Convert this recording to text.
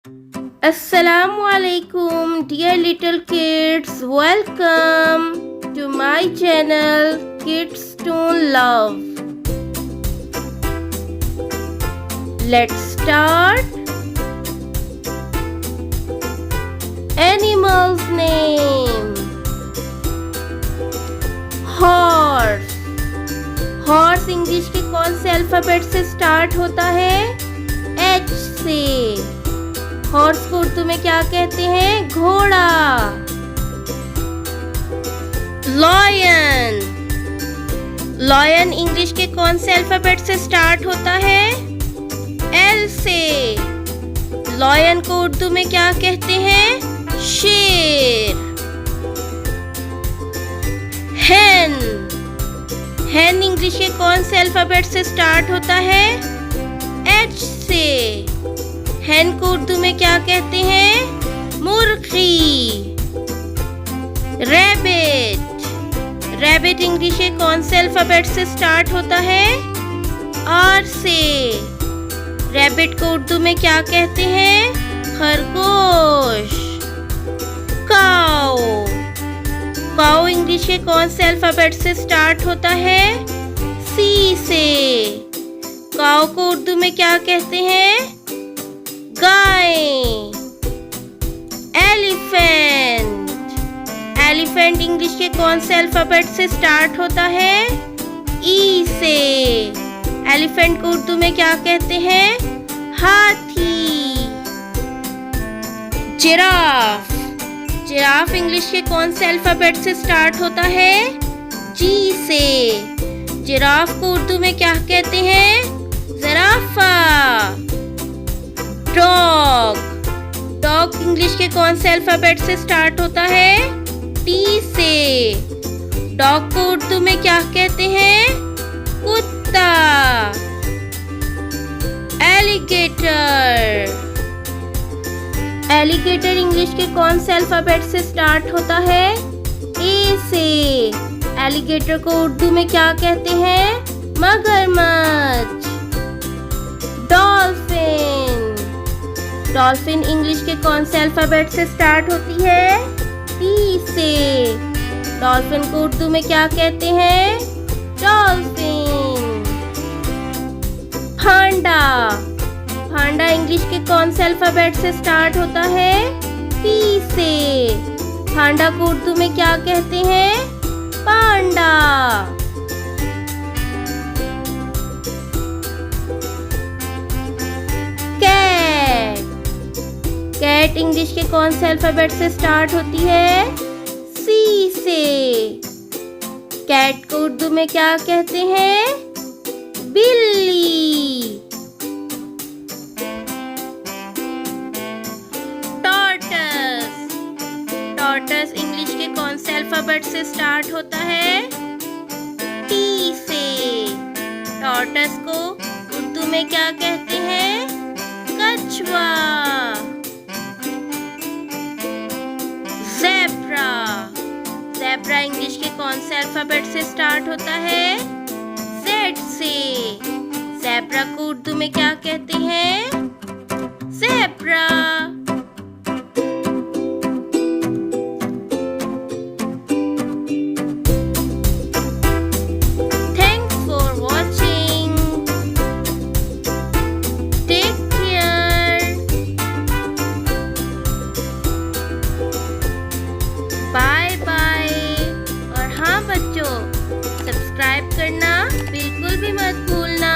Assalamu alaikum, dear little kids. Welcome to my channel Kids Don't Love. Let's start. Animal's name. Horse. Horse English के कौन से alphabet से start होता है? H से. Horse को उर्दू में क्या कहते हैं? घोड़ा. लॉयन. लॉयन इंग्लिश के कौन से अल्फाबेट से स्टार्ट होता है? एल से. लॉयन को उर्दू में क्या कहते हैं? शेर. हैन. हैन इंग्लिश के कौन से अल्फाबेट से स्टार्ट होता है? एच से. हैन को उर्दू में क्या कहते हैं? मुर्गी. रैबिट. रैबिट इंग्लिश के कौन से अल्फाबेट से स्टार्ट होता है? आर से. रैबिट को उर्दू में क्या कहते हैं? खरगोश. काऊ. काऊ इंग्लिश के कौन से अल्फाबेट से स्टार्ट होता है? सी से. काऊ को उर्दू में क्या कहते हैं? गाय. एलिफेंट. एलिफेंट इंग्लिश के कौन से अल्फाबेट से स्टार्ट होता है? ई से. एलिफेंट को उर्दू में क्या कहते हैं? हाथी. जिराफ. जिराफ इंग्लिश के कौन से अल्फाबेट से स्टार्ट होता है? जी से. जिराफ को उर्दू में क्या कहते हैं? ज़राफ़ा. डॉग. डॉग इंग्लिश के कौन से अल्फाबेट से स्टार्ट होता है? टी से. डॉग को उर्दू में क्या कहते हैं? कुत्ता. एलिगेटर. एलिगेटर इंग्लिश के कौन से अल्फाबेट से स्टार्ट होता है? ए से. एलिगेटर को उर्दू में क्या कहते हैं? मगरमच्छ. डॉल्फिन. डॉल्फिन इंग्लिश के कौन से अल्फाबेट से स्टार्ट होती है? टी से. डॉल्फिन को उर्दू में क्या कहते हैं? डॉल्फिन. फांडा. फांडा इंग्लिश के कौन से अल्फाबेट से स्टार्ट होता है? पी से. फांडा को उर्दू में क्या कहते हैं? पांडा. कैट. कैट इंग्लिश के कौन से अल्फाबेट से स्टार्ट होती है? सी से. कैट को उर्दू में क्या कहते हैं? बिल्ली. टॉर्टस. टॉर्टस इंग्लिश के कौन से अल्फाबेट से स्टार्ट होता है? टी से. टॉर्टस को उर्दू में क्या कहते हैं? कछुआ. ज़ेब्रा. ज़ेब्रा इंग्लिश के कौन से अल्फाबेट से स्टार्ट होता है? जेड से. ज़ेब्रा को उर्दू में क्या कहते हैं? Zebra. Thanks for watching. Take care. Bye bye. और हाँ बच्चों, सब्सक्राइब करना बिल्कुल भी मत भूलना.